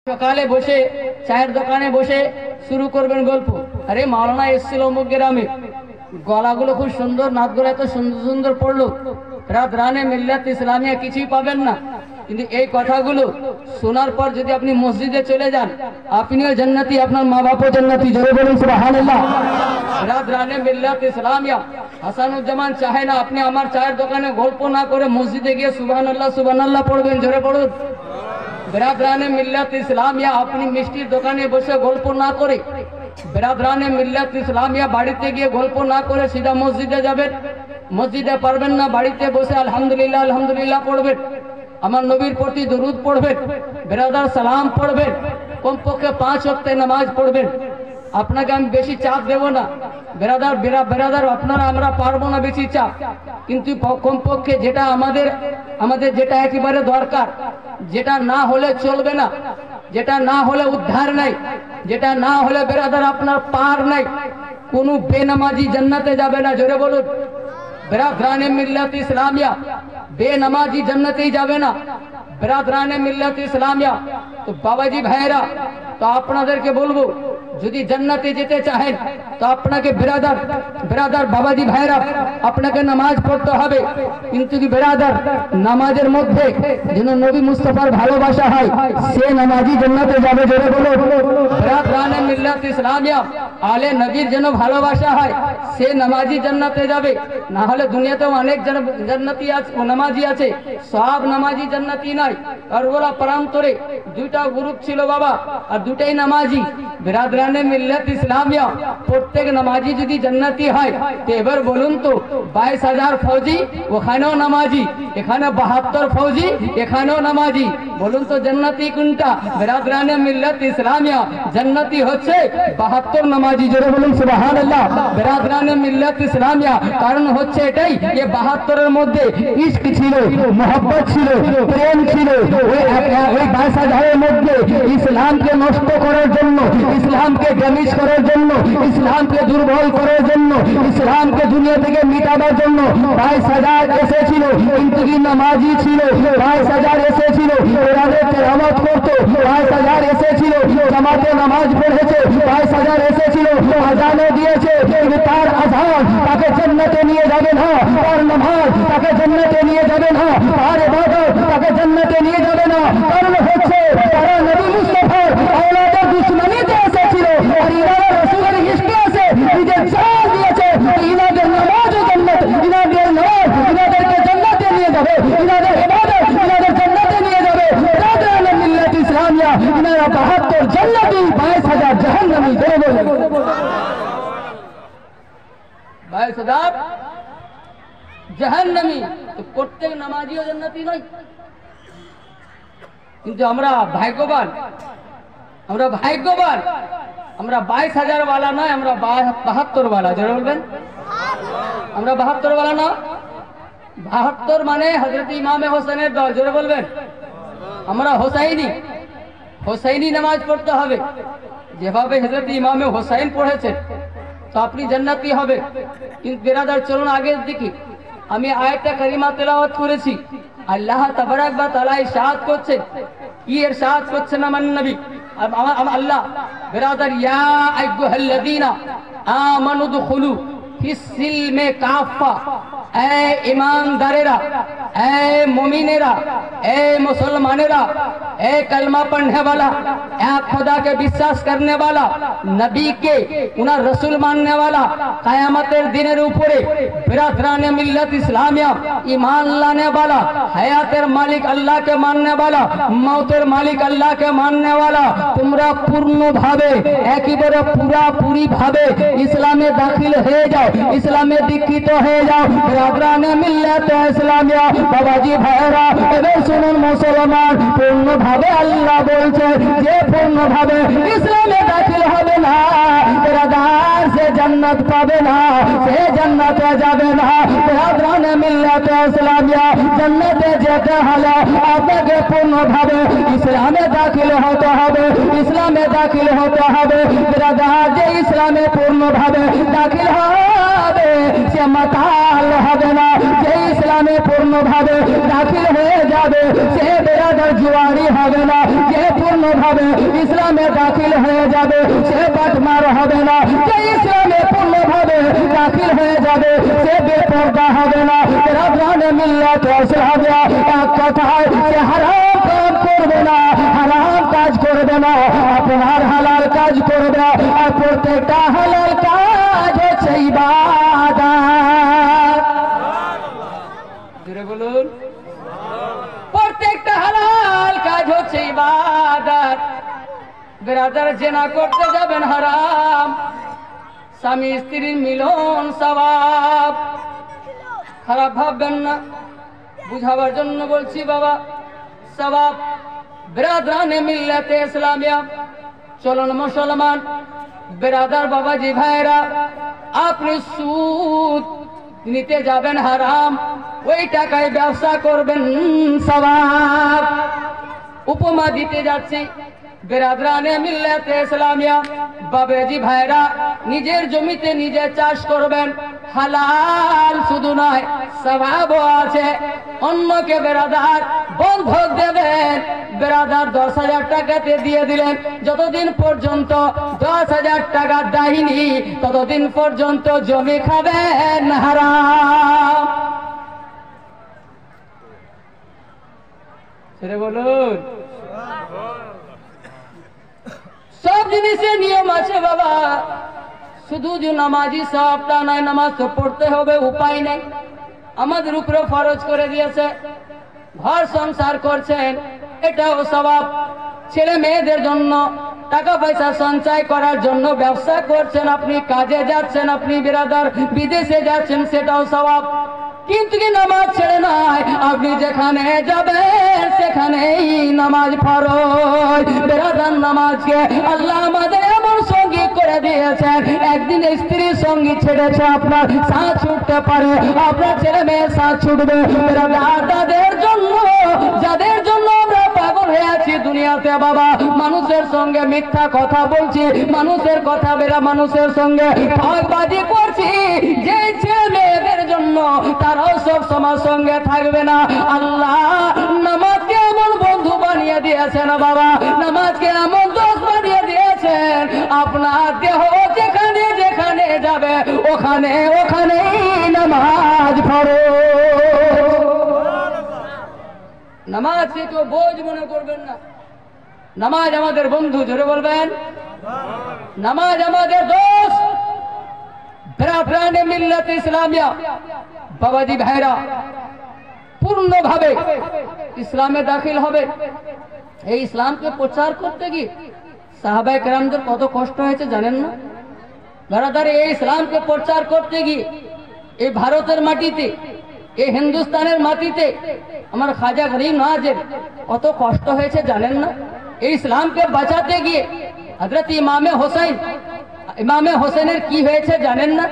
সকালে বসে চায়ের দোকানে বসে শুরু করবেন গল্প। আরে মাওলানা এসেছিল অমুক গ্রামে, গলাগুলো খুব সুন্দর, নাতগুলো এত সুন্দর সুন্দর পড়লো, রাত রানে মিল্লাত ইসলামিয়া কিছুই পাবেন না। কিন্তু এই কথাগুলো শোনার পর যদি আপনি মসজিদে চলে যান, আপনিও জান্নাতি, আপনার মা বাপও জান্নাতি। জোরে বলুন সুবহানাল্লাহ। রাত রানে মিল্লাত ইসলামিয়া হাসানুজ্জামান চাহে না আপনি আমার চায়ের দোকানে গল্প না করে মসজিদে গিয়ে সুবহানাল্লাহ সুবহানাল্লাহ পড়বেন। জোরে পড়ুন। বেরাদরানে মিল্লাত ইসলামিয়া আপনি মিষ্টির দোকানে বসে গল্প না করে, বেরাদরানে মিল্লাত ইসলামিয়া বাড়িতে গিয়ে গল্প না করে সিধা মসজিদে যাবেন। মসজিদে পারবেন না, বাড়িতে বসে আলহামদুলিল্লাহ আলহামদুলিল্লাহ পড়বেন, আমার নবীর প্রতি দরুদ পড়বেন, বেরাদার সালাম পড়বেন, কমপক্ষে 5 ওয়াক্তে নামাজ পড়বেন। আপনাকে আমি বেশি চাপ দেব না বেরাদার, আপনারা আমরা পারবো না বেশি চাপ, কিন্তু কমপক্ষে যেটা আমাদের যেটা একেবারে দরকার, যেটা না হলে চলবে না, যেটা না হলে উদ্ধার নাই, যেটা না হলে বেরাদার আপনার পার নাই। কোনো বেনামাজি জান্নাতে যাবে না। জোরে বলুন। বেরাদরানে মিল্লাত ইসলামিয়া বেনামাজি জান্নাতেই যাবে না। বেরাদরানে মিল্লাত ইসলামিয়া তো বাবাজি ভাইরা, তো আপনাদেরকে বলবো, যদি জান্নাতে যেতে চাহেন তো আপনাকে বেরাদার বাবাজি ভাইরা আপনাকে নামাজ পড়তে হবে। কিন্তু কি বেরাদার, নামাজের মধ্যে যেন নবী মুস্তাফার ভালোবাসা হয়, সে নামাজি জান্নাতে যাবে। জোরে বলো। বেরাদরানে মিল্লাত ইসলামিয়া আলে নবীর যেন ভালোবাসা হয়, সে নামাজি জান্নাতে যাবে। না হলে দুনিয়াতেও অনেক জান্নাতি আছে, নামাজি আছে, সব নামাজি জান্নাতি নয়। কারবালা প্রান্তরে 2টা গ্রুপ ছিল বাবা, আর 2টাই নামাজি। বেরাদরানে মিল্লাত ইসলামিয়া প্রত্যেক নামাজি যদি জান্নাতি হয়, তো এবার বলুন তো 22,000 ফৌজি ওখানেও নামাজি, এখানে 72 ফৌজি এখানেও নামাজি। বলুন তো জান্নাতি কোনটা? বেরাদরানে মিল্লাত ইসলামিয়া জান্নাতি হচ্ছে 72 নামাজি। জোরে বলুন সুবহানাল্লাহ। বেরাদরানে মিল্লাত ইসলামিয়া কারণ হচ্ছে এটাই, যে 72-এর মধ্যে ইশক ছিল, মোহব্বত ছিল, প্রেম ছিল। ওই 22,000-এর মধ্যে ইসলামকে নষ্ট করার জন্য, ইসলামকে ড্যামেজ করার জন্য, ইসলামকে দুর্বল করার জন্য, ইসলামকে দুনিয়া থেকে মিটাবার জন্য 22,000 এসেছিল। কিন্তু কি নামাজি ছিল। 22,000 এসেছিল কোরআনে তেলাওয়াত করতো, 22,000 এসেছিল জামাতে নামাজ পড়েছে, 22,000 এসেছিল আযানও দিয়েছে। কিন্তু তার আযান তাকে জান্নাতে নিয়ে যাবে না, তার নামাজ তাকে জান্নাতে নিয়ে যাবে না, তার ইবাদত তাকে জান্নাতে নিয়ে যাবে না। কারণ হচ্ছে তারা নবী মুস্তাফার আওলাদের দুশমনীতে এসেছিল, আর ইনারা রাসূলের ইশকে আছে, নিজের জান দিয়েছে। ইনাদের নামাজ ও জান্নাত, ইনাদের নামাজ ইনাদেরকে জান্নাতে নিয়ে যাবে, ইনাদের ইবাদত ইনাদের জান্নাতে নিয়ে যাবে। বেরাদরানে মিল্লাত ইসলামিয়া ইনারা 72 জান্নাতি, 22,000 জাহান্নামী। জোরে বলুন 22,000 জাহান্নামী। তো প্রত্যেক নামাজিও জান্নাতি নয়, কিন্তু আমরা ভাগ্যবান, আমরা 22,000 ওয়ালা নয়, আমরা 72 ওয়ালা। জোরে বলবেন। আমরা 72 ওয়ালা না, 72 মানে হযরত ইমামে হোসেনের দল। জোরে বলবেন। আমরা হোসাইনি নামাজ পড়তে হবে, যেভাবে হযরত ইমামে হোসেন পড়েছেন, তো আপনি জান্নাতি হবে। কিন্তু বেরাদার চলুন আগের দিকে, আমি আয়াতটা কারিমা তেলাওয়াত করেছি, আল্লাহ তাবারাক ওয়া তাআলা ইরশাদ করছেন, কি ইরশাদ করছেন আমার নবী আল্লাহ? বেরাদার, ইয়া আইয়ুহাল্লাযীনা আমানু দুখুলু ফিস সিলমে কাফা, এ ईमानदारेरा, ए मोमिनेरा, ए मुसलमानेरा, ए कलमा पढ़ने वाला, ए खुदा के विश्वास करने वाला, नबी के उना रसूल मानने वाला, कयामतेर दिनेर उपरे बेरादराने मिल्लत इस्लामिया ईमान लाने वाला, हयातेर मालिक अल्लाह के मानने वाला, मौतेर मालिक अल्लाह के मानने वाला, तुमरा पूर्ण भावे एकेबारे पूरी भावे इस्लामे दाखिल हो जाओ, इस्लामे दीक्षित हो जाओ। बेरादराने मिल्लत इस्लामिया बाबाजी भाईरा, এবার শুনুন মুসলমান, পূর্ণ ভাবে আল্লাহ বলছে যে পূর্ণ ভাবে ইসলামে দাখিল হবে না, বেরাদার সে জান্নাত পাবে না, সে জান্নাতে যাবে না। বেরাদরানে মিল্লাত ইসলামিয়া জান্নাতে যেতে হলে আপনাকে পূর্ণ ভাবে ইসলামে দাখিল হতে হবে, ইসলামে দাখিল হতে হবে। বিরাদার যে ইসলামে পূর্ণভাবে দাখিল হবে সে মাতাল হবে না, যে ইসলামে পূর্ণভাবে দাখিল হয়ে যাবে সে বিরাদার জুয়ারি হবে না, যে পূর্ণভাবে ইসলামে দাখিল হয়ে যাবে সে বাটমার হবে না, যে ইসলামে পূর্ণভাবে দাখিল হয়ে যাবে সে বেপরদা হবে না। বিরাদার মিল্লাত হবে এক কথায় সে হারাম কাজ করবে না, হারাম কাজ করবে না, আপনার হালাল কাজ করবে। আর প্রত্যেকটা হালাল কাজ হচ্ছে ইবাদত। জোরে বলুন, প্রত্যেকটা হালাল কাজ হচ্ছে ইবাদত। বিরাদার জেনা করতে যাবেন হারাম, স্বামী স্ত্রীর মিলন সওয়াব। খারাপ ভাববেন না, বুঝাবার জন্য বলছি বাবা, সওয়াব। বিরাদরানে মিল্লাতে ইসলামিয়া, চলন মুসলমান বিরাদার বাবাজি ভাইরা, আপনি সুদ নিতে যাবেন হারাম, ওই টাকায় ব্যবসা করবেন সওয়াব। উপমা দিতে যাচ্ছি, বিরাদরানে মিল্লাতে ইসলামিয়া বাবাজি ভাইরা, নিজের জমিতে নিজে চাষ করবেন, হালাল শুধু নয় সওয়াবও আছে। অন্যকে বিরাদার বন্ধক দেবেন, বিরাদার 10,000 টাকাতে দিয়ে দিলেন, যতদিন পর্যন্ত 10,000 টাকা দেয়নি ততদিন পর্যন্ত জমি খাবেন হারাম। সেটা বলুন, সব জিনিসের নিয়ম আছে বাবা, শুধু যে নামাজি সবটা নয়, নামাজ তো পড়তে হবে, উপায় নেই, আমাদের উপরে ফরজ করে দিয়েছে। ঘর সংসার করছেন, এটাও সওয়াব। ছেলে মেয়েদের জন্য টাকা পয়সা সঞ্চয় করার জন্য ব্যবসা করছেন, আপনি কাজে যাচ্ছেন, আপনি বিরাদার বিদেশে যাচ্ছেন, সেটাও সওয়াব। কিন্তু কি নামাজ ছেড়ে নাই, আপনি যেখানে যাবেন সেখানেই নামাজ ফরজ। বিরাদার নামাজকে আল্লাহ আমাদের এমন সঙ্গী করে দিয়েছেন, একদিন স্ত্রীর সঙ্গী ছেড়েছে আপনার সাথ ছুটতে পারে, আপনার ছেলে মেয়ের সাথ ছুটবে। বিরাদার তাদের জন্য, যাদের জন্য আমরা পাগল হয়ে আছি দুনিয়াতে বাবা, মানুষের সঙ্গে মিথ্যা কথা বলছি, মানুষের কথা বেরা মানুষের সঙ্গে ঠকবাজি করছি, যে ছেলে মেয়েদের জন্য তারাও সব সময় সঙ্গে থাকবে না। আল্লাহ নামাজকে এমন বন্ধু বানিয়ে দিয়েছেন বাবা, নামাজকে এমন দোস্ত বানিয়ে দিয়েছেন, আপনার দেহ যেখানে যেখানে যাবে ওখানে ওখানেই নামাজ পড়ো। নামাজকে কেউ বোঝ মনে করবেন না, নামাজ আমাদের বন্ধু, জোরে বলবেন, নামাজ আমাদের দোস্ত। বিরাদরানে মিল্লাত ইসলামিয়া বাবাজি ভাইরা, পূর্ণভাবে ইসলামে দাখিল হবে। এই ইসলামকে প্রচার করতে গিয়ে সাহাবায়ে কেরামদের কত কষ্ট হয়েছে জানেন না? বিরাদার, এই ইসলামকে প্রচার করতে গিয়ে এই ভারতের মাটিতে, এই হিন্দুস্তানের মাটিতে আমার খাজা গরিব নওয়াজের কত কষ্ট হয়েছে জানেন না? এই ইসলামকে বাঁচাতে গিয়ে হযরত ইমামে হোসেনের কি হয়েছে জানেন না?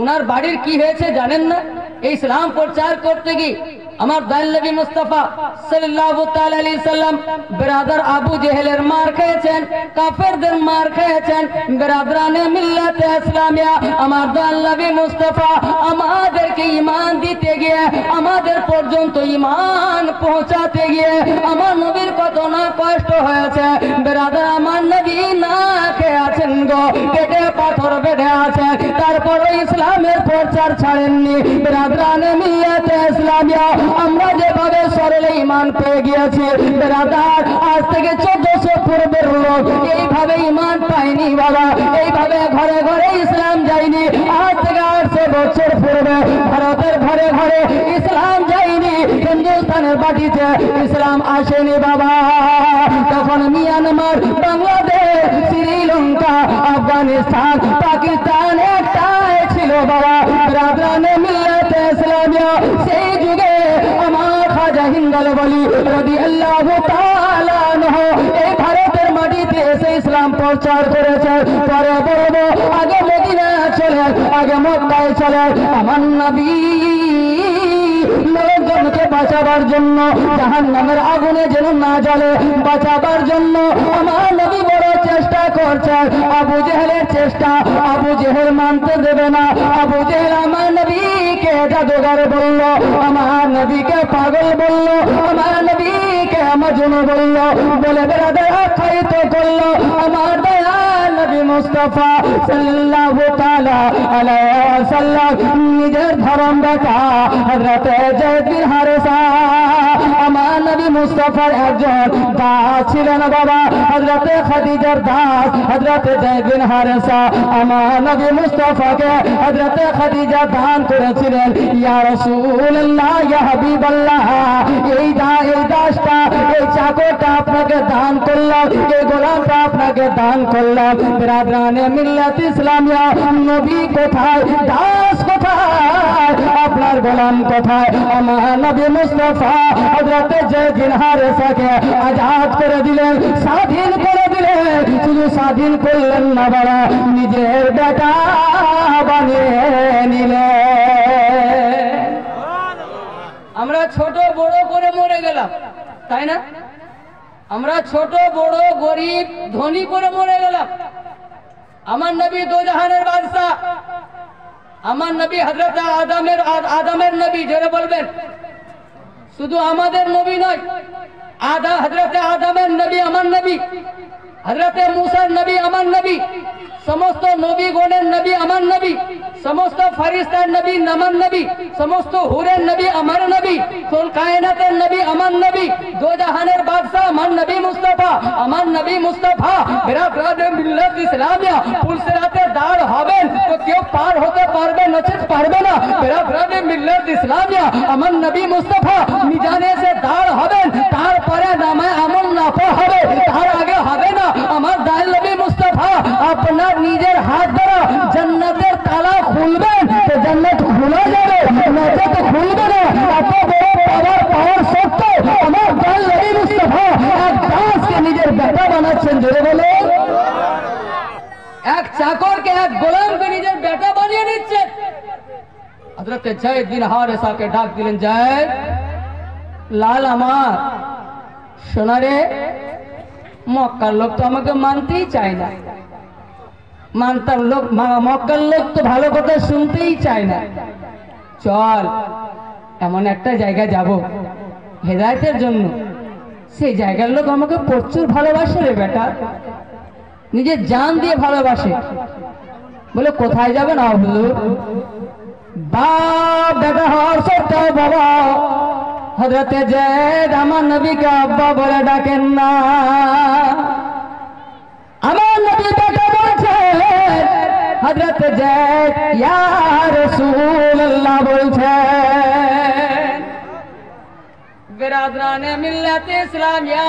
উনার বাড়ির কি হয়েছে জানেন না? এই ইসলাম প্রচার করতে গিয়ে আমার দয়াল নবী মুস্তাফা সাল্লাল্লাহু তাআলা আলাইহি সাল্লাম বিরাদার আবু জেহেলের মার খেয়েছেন, কাফেরদের মার খেয়েছেন। বিরাদরানে মিল্লাতে ইসলামিয়া আমার দয়াল নবী মুস্তাফা আমাদেরকে ঈমান দিতে গিয়ে, আমাদের পর্যন্ত ঈমান পৌঁছাতে গিয়ে আমার নবীর কত না কষ্ট হয়েছে। বিরাদার, আমার নবী না খেয়ে আছেন গো, পেটে পাথর বেঁধে আছেন, তারপরে ইসলামের প্রচার ছাড়েননি। বিরাদরানে মিল্লাতে ইসলামিয়া আমরা যেভাবে সরলে ঈমান পেয়ে গিয়েছি, বিরাদার আজ থেকে 1400 পূর্বের লোক এইভাবে ঈমান পায়নি বাবা, এইভাবে ঘরে ঘরে ইসলাম যায়নি। আজ থেকে 800 বছর পূর্বে ভারতের ঘরে ঘরে ইসলাম যায়নি, হিন্দুস্তানের মাটিতে ইসলাম আসেনি বাবা। তখন মিয়ানমার, বাংলাদেশ, শ্রীলঙ্কা, আফগানিস্তান, পাকিস্তান একটাই ছিল বাবা। বিরাদরানে মিল্লাতে ইসলামিয়া সেই যুগে আমার খাজা হিন্দাল বলি রাদিয়াল্লাহু তাআলা আনহু এই ভারতের মাটিতে এসে ইসলাম প্রচার করেছে। পরে বলবো আগে মদিনা চলে, আগে মক্কায় চলে। আমার নবী লোকজনকে বাঁচাবার জন্য, জাহান্নামের আগুনে যেন না জ্বলে, বাঁচাবার জন্য আমার নবী বড় করছে আবু জেহেলের চেষ্টা, আবু জেহেল মানতে দেবে না। আবু জেহেল আমার নবীকে জাদুঘর বলল, আমার নবীকে পাগল বলল, আমার নবীকে মজনু বলল, বলে বেড়াদের আখ্যায়িত করলো আমার দয়াল নবী মুস্তাফা সাল্লাল্লাহু তাআলা আলাইহি ওয়াসাল্লাম নিজের ধর্ম বেটা হযরতে যায়েদ বিন হারেসা, আমার নবী মুস্তাফার একজন দাস ছিলেন বাবা, হযরতে খাদিজার দাস হযরতে যায়েদ বিন হারেসা। আমার নবী মুস্তাফাকে হযরতে খাদিজা দান করেছিলেন, ইয়া রাসূলুল্লাহ ইয়া হাবিবাল্লাহ, এই দাসটা এই চাকরটা আপনাকে দান করলাম, এই গোলামটা আপনাকে দান করলাম। বিরাদরানে মিল্লাত ইসলামিয়া, নবী কোথায়, দাস কোথায়, আপনার গোলাম কোথায়? আমার নবী মুস্তাফা হযরতে যায়েদ বিন হারেসাকে আজাদ করে দিলেন, স্বাধীন করে দিলেন। শুধু স্বাধীন করলেন না বাবা, নিজের বেটা বানিয়ে নিলেন। আমরা ছোট বড় করে মরে গেলাম, তাই না? আমরা ছোট বড় গরিব ধনী করে মরে গেলাম। আমার নবী দোজাহানের বাদশা, আমার নবী হযরত আদমের নবী, যারা বলবেন শুধু আমাদের নবী নয়, হযরতে আদমের নবী আমার নবী, হযরতে মুসার নবী আমার নবী, সমস্ত নবীগণের নবী আমার নবী, সমস্ত ফেরেশতার নবী আমার নবী, সমস্ত হুরের নবী আমার নবী, কুল কায়নাতের নবী আমার নবী, দো জাহানের বাদশা আমার নবী মুস্তাফা, আমার নবী মুস্তাফা। বিরাদরানে মিল্লাত ইসলামিয়া, পুলসিরাতে দাঁড় হবেন তো কেউ পার হতে পারবে, নচেত পারবে না। বিরাদরানে মিল্লাত ইসলামিয়া, আমার নবী মুস্তাফা মিজানে সে দাঁড় হবেন, তারপরে নামে আমল নাফা হবে, তার আগে হবে না। আমার দয়াল নবী মুস্তাফা আপনার নিজের হাত দ্বারা জান্নাতের তালা খুলবেন তো জান্নাত খুলে যাবে, নচেত খুলবে না। এত বড় পাওয়ার সত্ত্বেও আমার দয়াল নবী মুস্তাফা এক দাসকে নিজের বেটা বানাচ্ছেন, জোরে বলে। এক চাকরকে, এক গোলামকে নিজের বেটা বানিয়ে নিচ্ছেন। হযরতে যায়েদ বিন হারেসাকে ডাক দিলেন, যায়েদ লাল আমার সোনারে, মক্কার লোক তো আমাকে মানতেই চায় না, মক্কার লোক তো ভালো কথা শুনতেই চায় না। চল এমন একটা জায়গায় যাব হেদায়েতের জন্য, সেই জায়গার লোক আমাকে প্রচুর ভালোবাসে রে বেটা, নিজের জান দিয়ে ভালোবাসে। বলে কোথায় যাবে না হুজুর? বাপ বেটা হওয়ার সত্ত্বেও বাবা হযরতে যায়েদ আমার নবীকে আব্বা বলে ডাকেন না। আমার নবী বেটা বলছেন, হযরতে যায়েদ ইয়া রাসূলুল্লাহ বলছেন। বিরাদরানে মিল্লাত ইসলামিয়া,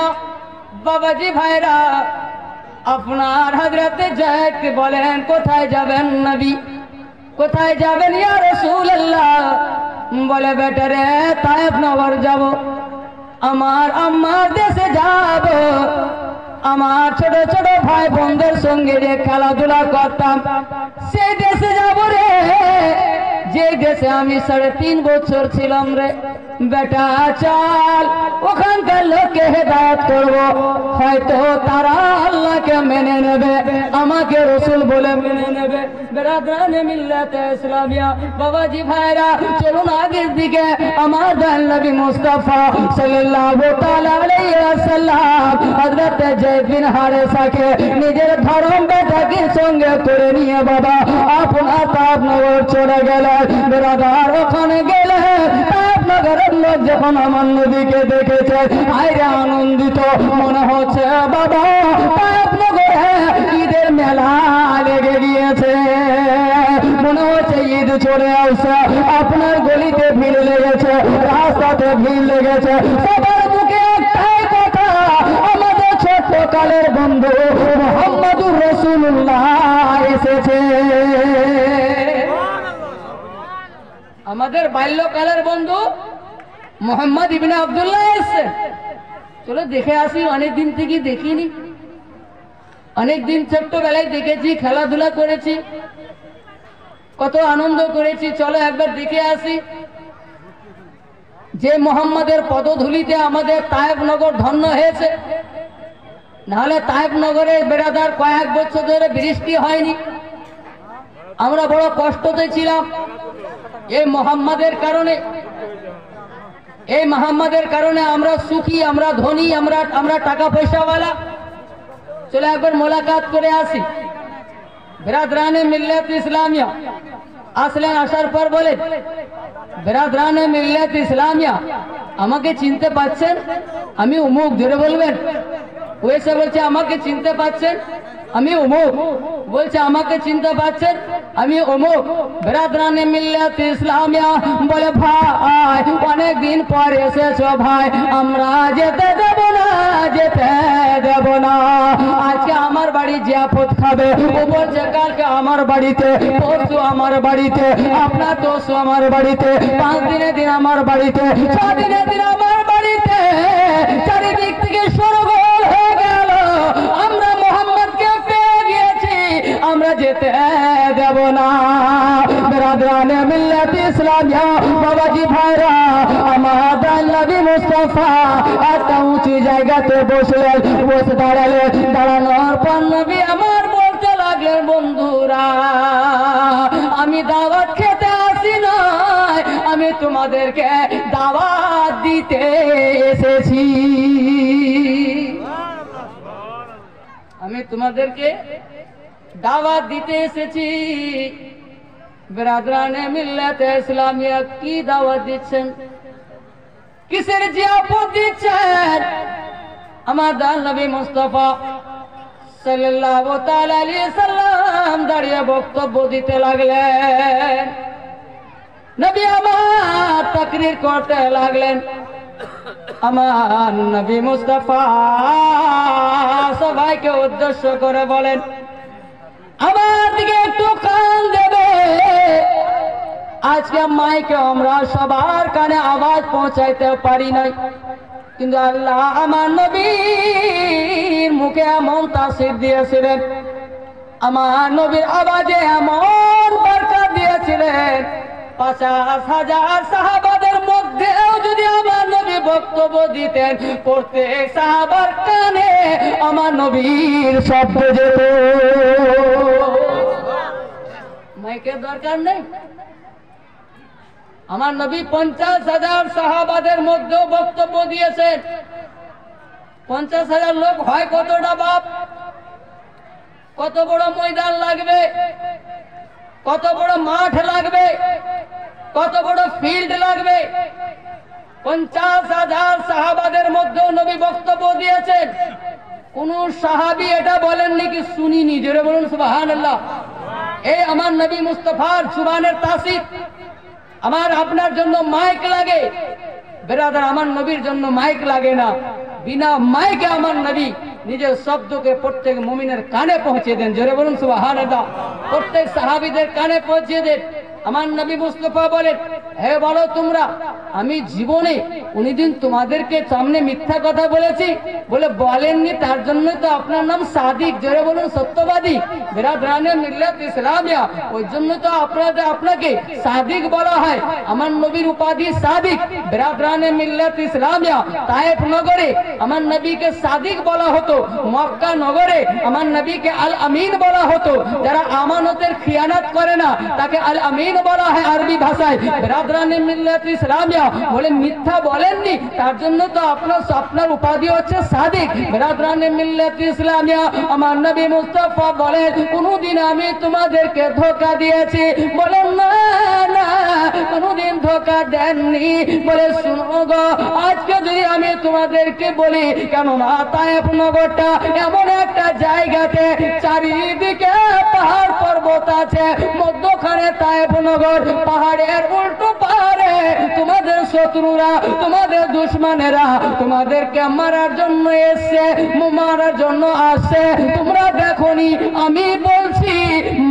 বাবাজি ভাইরা, আপনার হযরতে যায়েদ বলেন কোথায় যাবেন নবী, কোথায় যাবেন ইয়া রাসূলুল্লাহ? বলে বেটারে তায়েফ নগর যাব, আমার আম্মার দেশে যাব, আমার ছোট ছোট ভাই বোনদের সঙ্গে যে খেলাধুলা করতাম সেই দেশে যাব রে, যে দেশে আমি 3.5 বছর ছিলাম রে। বেটা চল ওখানকার লোককে হেদায়েত করব, হয়তো তারা আল্লাহকে মেনে নেবে, আমাকে রসুল বলে মেনে নেবে। বিরাদরানে মিল্লাত ইসলামিয়া, বাবাজি ভাইরা, চলুন আগের দিকে। আমার দয়াল নবী মুস্তাফা সাল্লাল্লাহু তাআলা আলাইহি ওয়াসাল্লাম হযরতে যায়েদ বিন হারেসাকে নিজের ধর্ম বেটাকে সঙ্গে করে নিয়ে বাবা আপনার তায়েফ নগর চলে গেলেন। বিরাদার ওখানে গেলেন, তায়েফ নগরের লোক যখন আমার নবীকে দেখেছে আইরে আনন্দিত, মনে হচ্ছে বাবা তায়েফ নগরে ঈদের মেলা লেগে গিয়েছে, মনে হচ্ছে ঈদ চলে আসছে। আপনার গলিতে ভিড় লেগেছে, রাস্তাতে ভিড় লেগেছে, সবার মুখে একটাই কথা, আমাদের ছোট্ট কালের বন্ধু মুহাম্মদুর রাসূলুল্লাহ এসেছে। আমাদের বাল্যকালের বন্ধু মোহাম্মদ ইবনে আব্দুল্লাহ এসেছে, চলো দেখে আসি। অনেক দিন থেকে দেখিনি, অনেক দিন ছোট্টবেলায় দেখেছি, খেলাধুলা করেছি, কত আনন্দ করেছি, চলো একবার দেখে আসি। যে মোহাম্মদের পদধূলিতে আমাদের তায়েফ নগর ধন্য হয়েছে, নাহলে তায়েব নগরে বেরাদার কয়েক বছর ধরে বৃষ্টি হয়নি, আমরা বড় কষ্টতে ছিলাম। এই মোহাম্মদের কারণে, এই মোহাম্মদের কারণে আমরা সুখী, আমরা ধনী, আমরা টাকা পয়সাওয়ালা। চলে একবার মোলাকাত করে আসি। বিরাদরানে মিল্লাত ইসলামিয়া আসলেন, আসার পর বলেন, বিরাদরানে মিল্লাত ইসলামিয়া আমাকে চিনতে পাচ্ছেন? আমি অমুক। জোরে বলবেন। ও এসে বলছে আমাকে চিনতে পাচ্ছেন? আমি অমুক। বলছে আমাকে চিনতে পাচ্ছেন? আমি অমুক। বিরাদরানে মিল্লাত ইসলামিয়া বলে, ভাই অনেক দিন পর এসেছো ভাই, আমরা যেতে দেব না, যেতে দেব না। আজকে আমার বাড়ি জিয়াফত খাবে। ও বলছে কালকে আমার বাড়িতে, পরশু আমার বাড়িতে, আপনার দোষও আমার বাড়িতে, 5 দিনের দিন আমার বাড়িতে, 6 দিনের দিন আমার বাড়িতে। চারিদিক থেকে সরগোল হয়ে গেল, আমরা মোহাম্মদকে পেয়ে গিয়েছি, আমরা যেতে দেব না। বিরাদরানে মিল্লাত ইসলামিয়া বাবাজি ভাইরা, আমার নবী মুস্তাফা একটা উঁচু জায়গাতে বসলেন, বসে দাঁড়ালেন। দাঁড়ানোর পর নবী আমার বলতে লাগলেন, বন্ধুরা আমি দাওয়াত খেতে আসি নয়, আমি তোমাদেরকে দাওয়াত দিতে এসেছি। আমি তোমাদেরকে দাওয়াত দিতে এসেছি। বিরাদরানে মিল্লাত ইসলামিয়া কি দাওয়াত দিচ্ছেন? কিসের জিয়াফত দিচ্ছেন? আমার নবী মুস্তাফা সাল্লাল্লাহু তাআলা আলাইহি সাল্লাম দাঁড়িয়ে বক্তব্য দিতে লাগলেন। নবী আমার তাকরীর করতে লাগলেন। আমার নবী মুস্তাফা সবাইকে উদ্দেশ্য করে বলেন, আমার দিকে একটু কান দেবে। আজকে মাইকে আমরা সবার কানে আওয়াজ পৌঁছাইতে পারি নাই, কিন্তু আল্লাহ আমার নবীর মুখে এমন তাসির দিয়েছিলেন, আমার নবীর আওয়াজে এমন বরকত দিয়েছিলেন, 50,000 সাহাবাদের মধ্যেও যদি আমার নবী বক্তব্য দিতেন, প্রত্যেক সাহাবার কানে আমার নবীর শব্দ যেত। মাইকের দরকার নেই। আমার নবী 50,000 সাহাবাদের মধ্যেও বক্তব্য দিয়েছেন। 50,000 লোক হয় কতটা বাপ? কত বড় ময়দান লাগবে, কত বড় মাঠ লাগবে, কত বড় ফিল্ড লাগবে। 50,000 সাহাবাদের মধ্যেও নবী বক্তব্য দিয়েছেন। কোন সাহাবী এটা বলেননি কি শুনিনি? জোরে বলুন সুবহানাল্লাহ। এই আমার নবী মুস্তাফার জুবানের তাসির। আমার আপনার জন্য মাইক লাগে, বেরাদার আমার নবীর জন্য মাইক লাগে না। বিনা মাইকে আমার নবী নিজের শব্দকে প্রত্যেক মুমিনের কানে পৌঁছে দেন। জোরে বলুন সুবহানাল্লাহ। প্রত্যেক সাহাবীদের কানে পৌঁছে দেন। আমার নবী মুস্তাফা বলেন, হে বলো তোমরা, আমি জীবনে কোনদিন তোমাদেরকে সামনে মিথ্যা কথা বলেছি? বলে বলেননি, তার জন্য তো আপনার নাম সাদিক। জোরে বলুন সত্যবাদী। বিরাদরানে মিল্লাত ইসলামিয়া, ওই জন্য তো আপনাকে সাদিক বলা হয়। আমার নবীর উপাধি সাদিক। বিরাদরানে মিল্লাত ইসলামিয়া তায়েফ নগরে আমার নবীকে সাদিক বলা হতো। মক্কা নগরে আমার নবীকে আল আমিন বলা হতো। যারা আমানতের খিয়ানত করে না তাকে আল আমিন বলা হয় আরবি ভাষায়। বিরাদরানে মিল্লাত ইসলামিয়া বলে মিথ্যা বলেননি, তার জন্য তো আপনার উপাধি হচ্ছে সাদিক। বিরাদরানে মিল্লাত ইসলামিয়া আমার নবী মুস্তাফা বলেন, কোনদিন আমি তোমাদেরকে ধোঁকা দিয়েছি? বলেন না, না, কোনদিন ধোঁকা দেননি। বলে শুনো গো, আজকে যদি আমি তোমাদেরকে বলি, কেননা তায়েফ নগরটা এমন একটা জায়গাতে চারিদিকে পাহাড় পর্বত আছে, মধ্যখানে তায়েফ নগর, পাহাড়ের উল্টো পাহাড়ে তোমাদের শত্রুরা, তোমাদের দুশমনেরা তোমাদেরকে মারার জন্য এসছে, মারার জন্য আসছে। তোমরা দেখোনি, আমি বলছি,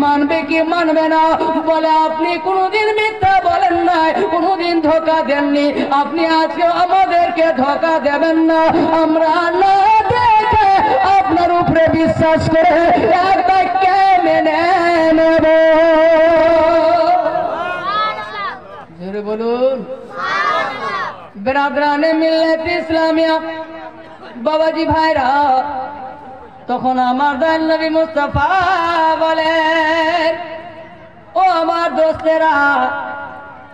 মানবে কি মানবে না? বলে আপনি কোনদিন মিথ্যা বলেন নাই, কোনদিন ধোঁকা দেননি, আপনি আজকে আমাদেরকে ধোঁকা দেবেন না। আমরা না দেখে আপনার উপরে বিশ্বাস করে এক বাক্যে মেনে নেব। জোরে বলুন। বিরাদরানে মিল্লাত ইসলামিয়া বাবাজি ভাইরা, তখন আমার দয়াল নবী মুস্তাফা বলেন, ও আমার দোস্তেরা,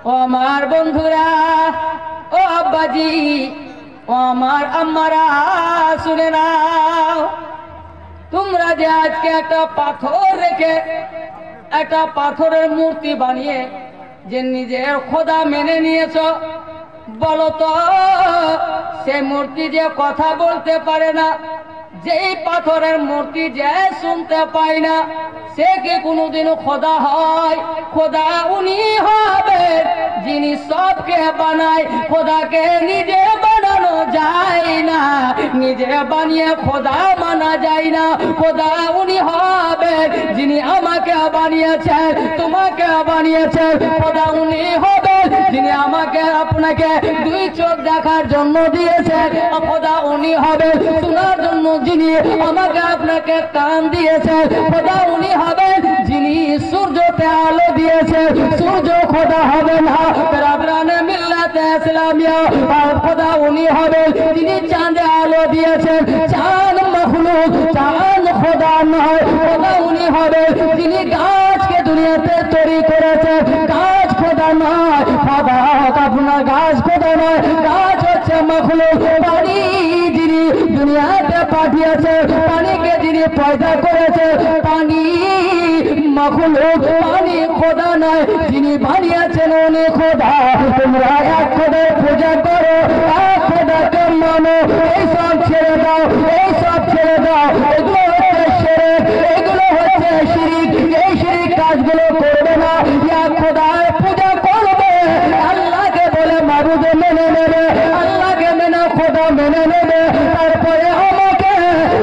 ও আমার বন্ধুরা, ও আব্বাজি, ও আমার আম্মারা, শুনে নাও, তোমরা যে আজকে একটা পাথর রেখে একটা পাথরের মূর্তি বানিয়ে যে নিজের খোদা মেনে নিয়েছ, বলো তো সে মূর্তি যে কথা বলতে পারে না, যেই পাথরের মূর্তি যে শুনতে পায় না, সে কি কোনোদিনও খোদা হয়? খোদা উনি হবে যিনি সবকে বানায়। খোদাকে নিজে বানানো যায় না, নিজে বানিয়ে খোদা মানা যায় না। খোদা উনি হবে যিনি আমাকে বানিয়েছেন, তোমাকে বানিয়েছেন। খোদা উনি হবে যিনি আমাকে আপনাকে দুই চোখ দেখার জন্য দিয়েছেন। খোদা উনি হবে শোনার জন্য যিনি আমাকে আপনাকে কান দিয়েছেন। খোদা উনি হবে যিনি সূর্যতে আলো দিয়েছেন। সূর্য খোদা হবে না, রাবরানে মিল্লাতে ইসলামিয়া। আর খোদা উনি হবে যিনি চাঁদে আলো দিয়েছেন। চাঁদ মখলুক, চাঁদ খোদা নয়। খোদা উনি হবে যিনি গাছকে দুনিয়াতে তৈরি করেছেন। গাছ খোদা নয়, খোদা আপনার গাছ খোদা নয়, গাছ হচ্ছে মখলুক। পানি যিনি দুনিয়াতে পাঠিয়েছে, পানিকে যিনি পয়দা করেছে, পানি মখলুক, পানি খোদা নয়, যিনি বানিয়েছেন উনি খোদা। তোমরা এক খোদার পূজা করো, এক খোদাকে মানো। এইসব ছেড়ে দাও, এইসব ছেড়ে দাও, এগুলো হচ্ছে শিরক, এগুলো হচ্ছে শিরিক। এই শিরিক কাজগুলো করবে না, এক খোদার পূজা করবে। আল্লাহকে বলে মাবুদ মেনে নেবে, আল্লাহকে মেনে খোদা মেনে নেবে। তারপরে আমাকে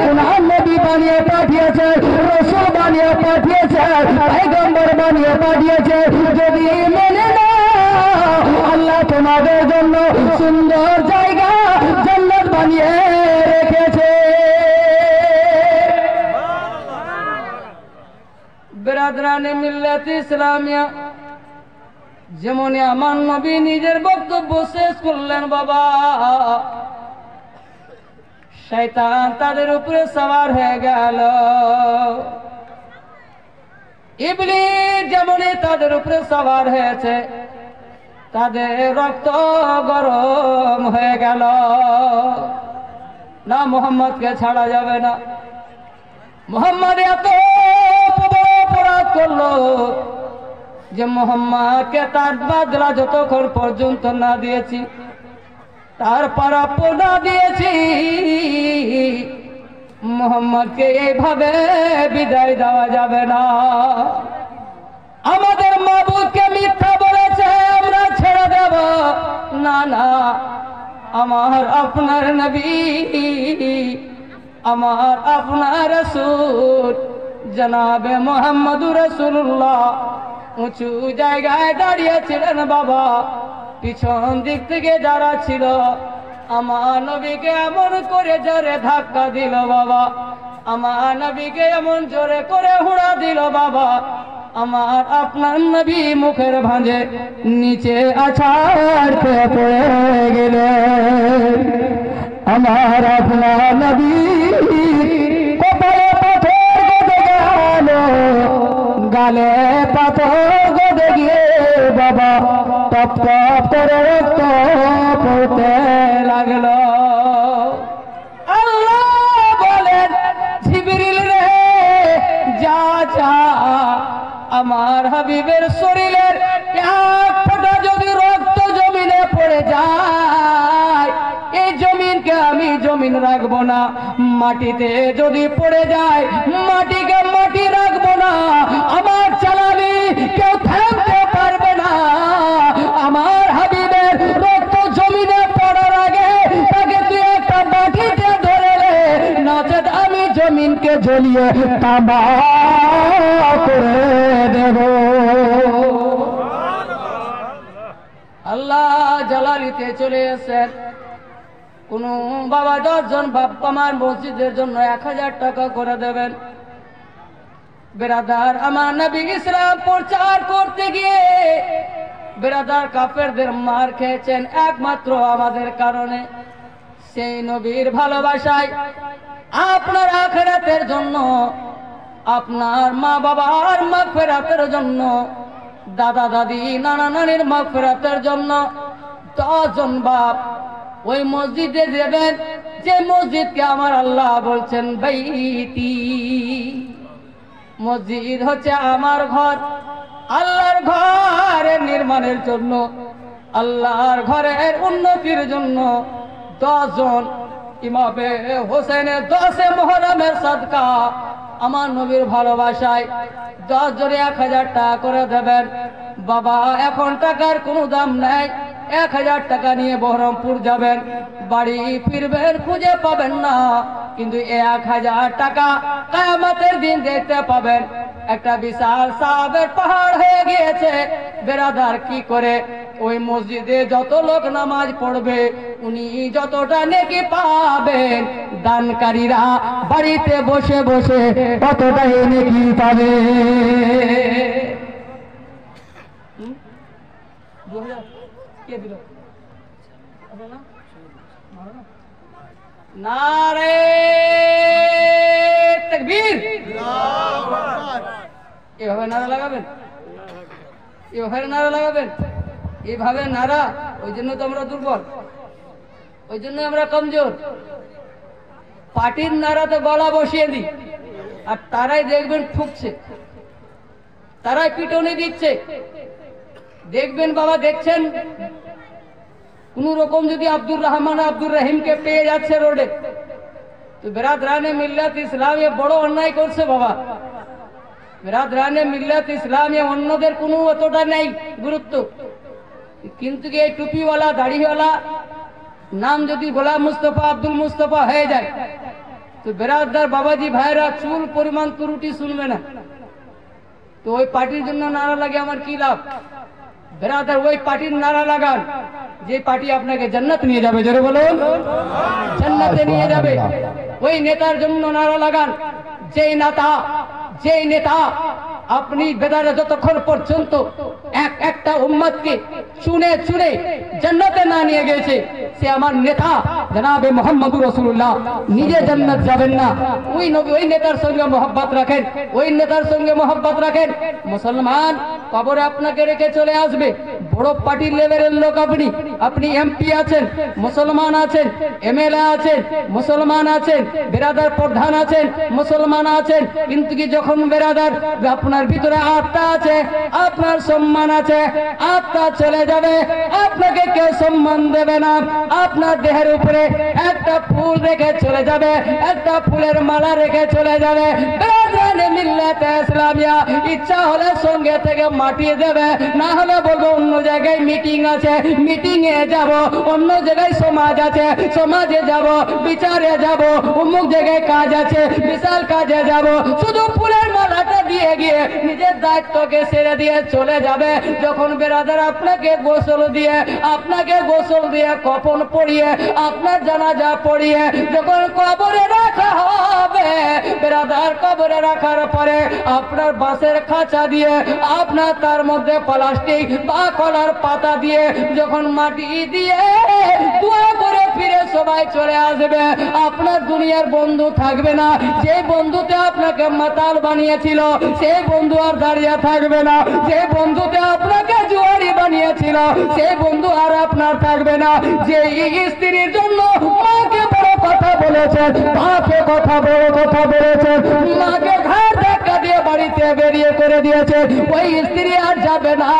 ওনার নবী বানিয়ে পাঠিয়েছে, রসূল বানিয়ে পাঠিয়েছে, পয়গম্বর বানিয়ে পাঠিয়েছে। যদি মেনে নাও, আল্লাহ তোমাদের জন্য সুন্দর জায়গা জান্নাত বানিয়ে রেখেছে। বিরাদরানে মিল্লাত ইসলামিয়া, যেমন আমার নবী নিজের বক্তব্য শেষ করলেন, বাবা শয়তান তাদের উপরে সওয়ার হয়ে গেল। ইবলিস যেমনই তাদের উপরে সওয়ার হয়েছে, তাদের রক্ত গরম হয়ে গেল। না, মোহাম্মদকে ছাড়া যাবে না। মোহাম্মদ এত অপরাধ করলো যে মোহাম্মদকে তার বাদলা যতক্ষণ পর্যন্ত না দিয়েছি, তার প্রাপ্য না দিয়েছি, মোহাম্মদকে এইভাবে বিদায় দেওয়া যাবে না। আমাদের মাবুদকে মিথ্যা বলেছে, আমরা ছেড়ে দেব না। না, আমার আপনার নবী, আমার আপনার রাসূল জনাবে মুহাম্মদুর রাসূলুল্লাহ উঁচু জায়গায় দাঁড়িয়েছিলেন। বাবা পিছন দিক থেকে যারা ছিল, আমার নবীকে এমন করে জোরে ধাক্কা দিল বাবা, আমার নবীকে এমন জোরে করে হুড়া দিল বাবা, আমার আপনার নবী মুখের ভাঁজে নিচে আছাড় খেয়ে পড়ে গেলে। আমার আপনার নবী কপালে পাথর গদে গেল, গালে পাথর গদে গিয়ে বাবা টপ টপ করে রক্ত পড়তে লাগলো। আল্লাহ বলেন, জিবরিল রে যা যা, আমার হাবিবের শরীরের এক ফোঁটা যদি রক্ত জমিনে পড়ে যায়, এই জমিনকে আমি জমিন রাখবো না। মাটিতে যদি পড়ে যায়, মাটিকে মাটি রাখবো না। আমার চালালি কেউ থামতে পারবে না। আমার হাবিবের রক্ত জমিনে পড়ার আগে তাকে তুই একটা মাটিতে ধরে রে, নচেত আমি জমিনকে জ্বলিয়ে তামা করে দেব। আল্লাহ জালালিতে চলে এসেছেন। কোন বাবা 10 জন বাপ্পা মার মসজিদের জন্য 1000 টাকা করে দেবেন। বেরাদার, আমার নবী ইসলাম প্রচার করতে গিয়ে বেরাদার কাফেরদের মার খেয়েছেন একমাত্র আমাদের কারণে। সেই নবীর ভালোবাসায় আপনার আখিরাতের জন্য, আপনার মা বাবার মাগফিরাতের জন্য, দাদা দাদি নানা নানির মাগফিরাতের জন্য 10 জন বাপ ওই মসজিদে যাবেন যে মসজিদকে আমার আল্লাহ বলছেন বাইতি। মসজিদ হচ্ছে আমার ঘর, আল্লাহর ঘরের নির্মাণের জন্য, আল্লাহর ঘরের উন্নতির জন্য 10 জন ইমামে হোসেনের 10 মুহররমের সাদকা আমার নবীর ভালোবাসায় 10 জনে 1000 টাকা করে দেবেন। বাবা এখন টাকার কোনো দাম নাই, 1000 টাকা নিয়ে বহরমপুর যাবেন, বাড়ি ফিরবেন খুঁজে পাবেন না, কিন্তু 1000 টাকা কিয়ামতের দিন দেখতে পাবেন একটা বিশাল সাহাবের পাহাড় হয়ে গিয়েছে। বেরাদার কি করে ওই মসজিদে যত লোক নামাজ পড়বে উনি যতটা নেকি পাবেন, দানকারীরা বাড়িতে বসে বসে ততটাই নেকি পাবে। কে দিল? নারে তাকবীর। এভাবে নারা লাগাবেন, এভাবে নারা লাগাবেন, এভাবে নারা। ওই জন্য তো আমরা দুর্বল, ওই জন্য আমরা কমজোর। পার্টির নারাতে গলা বসিয়ে দিই, আর তারাই দেখবেন ঠুকছে, তারাই পিটনি দিচ্ছে। দেখবেন বাবা, দেখছেন কোন রকম যদি আব্দুর রহমান আব্দুর রহিমকে পেয়ে যাচ্ছে রোডে, তো বেরাদরানে মিল্লাত ইসলামিয়া বড় অন্যায় করছে বাবা। বেরাদরানে মিল্লাত ইসলামিয়া অন্যদের কোনো অতটা নেই গুরুত্ব, কিন্তু এই টুপিওয়ালা দাড়িওয়ালা নাম যদি গোলাম মুস্তফা আব্দুল মুস্তফা হয়ে যায়, তো বেরাদার বাবাজি ভাইরা চুল পরিমাণ ত্রুটি শুনবে না। তো ওই পার্টির জন্য নারা লাগে আমার কি লাভ? বেরাদার ওই পার্টির নারা লাগান যে পার্টি আপনাকে জান্নাত নিয়ে যাবে, জোরে বলুন, জান্নাতে নিয়ে যাবে। ওই নেতার জন্য নারা লাগান যেই নেতা আপনি বেদারে যতক্ষণ পর্যন্ত একটা উম্মতকে চুনে চুনে জান্নাতে না নিয়ে গেছে, সে আমার নেতা জনাবে মুহাম্মদুর রাসূলুল্লাহ নিজে জান্নাত যাবেন না। ওই নবী ওই নেতার সঙ্গে মহব্বত রাখেন, ওই নেতার সঙ্গে মহব্বত রাখেন। মুসলমান কবরে আপনাকে রেখে চলে আসবে। বড় পার্টির লেভেলের লোক আপনি এমপি আছেন, মুসলমান আছেন, এমএলএ আছেন, মুসলমান আছেন, বেরাদার প্রধান আছেন, মুসলমান আছেন, কিন্তু কি যখন বেরাদার আপনার ভিতরে আত্মা আছে, আপনার সম্মান আছে, আত্মা চলে যাবে, আপনাকে কেউ সম্মান দেবে না। আপনার দেহের উপরে একটা ফুল রেখে চলে যাবে, একটা ফুলের মালা রেখে চলে যাবে। বেরাদারে মিল্লাতে ইসলামিয়া ইচ্ছা হলে সঙ্গে থেকে মাটিয়ে দেবে, না হলে বলবো অন্য জায়গায় মিটিং আছে, মিটিং এ যাব, অন্য জায়গায় সমাজ আছে, সমাজে যাব, বিচারে যাব, অমুক জায়গায় কাজ আছে, বিশাল কাজে যাব। শুধু ফুলের মালাটা দিয়ে গিয়ে নিজের দায়িত্বকে ছেড়ে দিয়ে চলে যাবে। যখন বেরাদার আপনাকে গোসল দিয়ে কফন পরিয়ে আপনার জানাজা পড়িয়ে যখন কবরে রাখা হবে, বেরাদার কবরে রাখার পরে আপনার বাঁশের খাঁচা দিয়ে আপনার তার মধ্যে প্লাস্টিক বা কলার পাতা দিয়ে যখন মাটি দিয়ে দোয়া করে ফিরে সবাই চলে আসবে, আপনার দুনিয়ার বন্ধু থাকবে না। যে বন্ধুতে আপনাকে মাতাল বানিয়েছিল সেই বন্ধু আর দাঁড়িয়ে থাকবে না, যে বন্ধুতে আপনাকে জুয়ারি বানিয়েছিল সেই বন্ধু আর আপনার থাকবে না। যে স্ত্রীর জন্য মাকে বড় কথা বলেছেন, বাপকে বড় কথা বলেছেন, মাকে ঘাট ধাক্কা দিয়ে বাড়িতে বেরিয়ে করে দিয়েছে, ওই স্ত্রী আর যাবে না।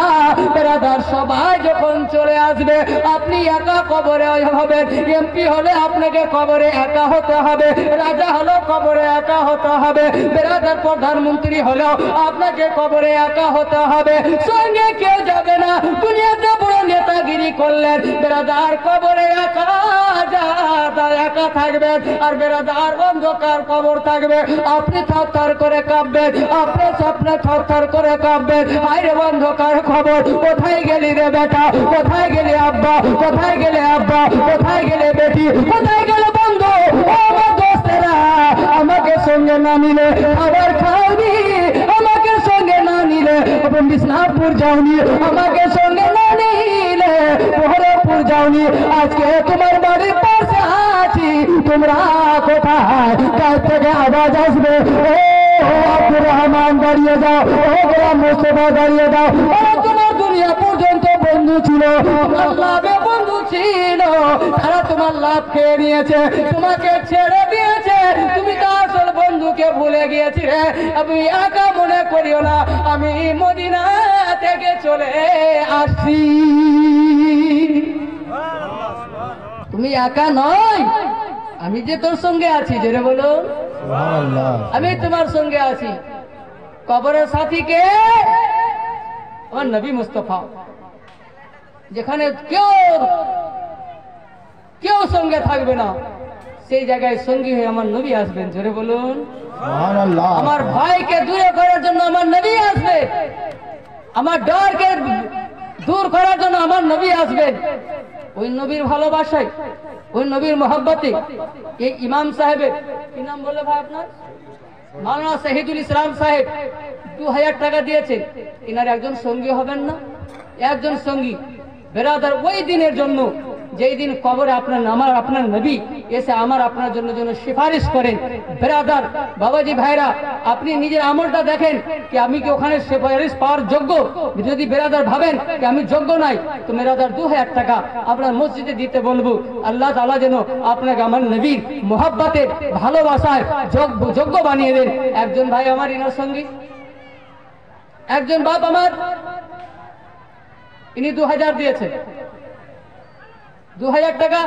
বেরাদার সবাই যখন চলে আসবে, আপনি একা কবরে হবেন। এমপি হলে আপনাকে কবরে একা হতে হবে, রাজা হলেও কবরে একা হতে হবে, বেরাদার প্রধানমন্ত্রী হলেও আপনাকে কবরে একা হতে হবে, সঙ্গে কেউ যাবে না। দুনিয়াতে বড় নেতাগিরি করলেন, বেরাদার কবরে একা থাকবেন, আর বেরাদার অন্ধকার কবর থাকবে। আপনি থরথর করে কাঁপবেন, আপনি স্বপ্নে থরথর করে কাঁপবেন। আরে অন্ধকার খবর, কোথায় গেলি রে বেটা, কোথায় গেলি আব্বা, কোথায় গেলে আব্বা, কোথায় গেলে বেটি, কোথায় গেলে বন্ধু, ও আমার দোস্তেরা, আমাকে সঙ্গে না নিলে আবার খাওনি, আমাকে সঙ্গে না নিলে বিষ্ণাপুর যাওনি, আমাকে সঙ্গে না নিলে বহরমপুর যাওনি। আজকে তোমার বাড়ির পাশে আছি, তোমরা কোথায়? কাছ থেকে আওয়াজ আসবে, ও আব্দুর রহমান দাঁড়িয়ে যাও, ও গোলাম মোস্তফা দাঁড়িয়ে যাও। তোমার দুনিয়া পর্যন্ত বন্ধু ছিল, তোমার লাভে বন্ধু ছিল, তারা তোমার লাভ খেয়ে নিয়েছে, তোমাকে ছেড়ে দিয়েছে, তুমি তো আসল বন্ধুকে ভুলে গিয়েছিলে। আমি একা মনে করিও না, আমি মদিনা থেকে চলে আসছি। তুমি একা নয়, আমি যে তোর সঙ্গে আছি, জোরে বলো আমি তোমার সঙ্গে আছি। কবরের সাথী কে? আমার নবী মুস্তাফা। যেখানে কেউ সঙ্গে থাকবে না, সেই জায়গায় সঙ্গী হয়ে আমার নবী আসবেন, জোরে বলুন। আমার ভয়কে দূরে করার জন্য আমার নবী আসবে, আমার ডরকে দূর করার জন্য আমার নবী আসবেন। ওই নবীর ভালোবাসায়, ওই নবীর মহব্বতে এই ইমাম সাহেবের কি নাম বলে ভাই আপনার? মাওলানা শহীদুল ইসলাম সাহেব 2000 টাকা দিয়েছেন। এনার একজন সঙ্গী হবেন না? একজন সঙ্গী বেরাদার ওই দিনের জন্য, যেই দিন কবরে আপনার নবী এসে আপনার জন্য সিফারিশ করেন। বেরাদার বাবাজি ভাইরা, আপনি নিজের আমলটা দেখেন কি আমি কি ওখানে সিফারিশ পাওয়ার যোগ্য? যদি বেরাদার ভাবেন কি আমি যোগ্য নাই, তো বেরাদার 2000 টাকা আপনার মসজিদে দিতে বলবো। আল্লাহ তাআলা যেন আপনাকে আমার নবীর মোহাব্বতে ভালোবাসায় যোগ্য বানিয়ে দেন। একজন ভাই আমার ইনার সঙ্গী, একজন বাপ আমার, ইনি 2000 দিয়েছে, 2000 টাকা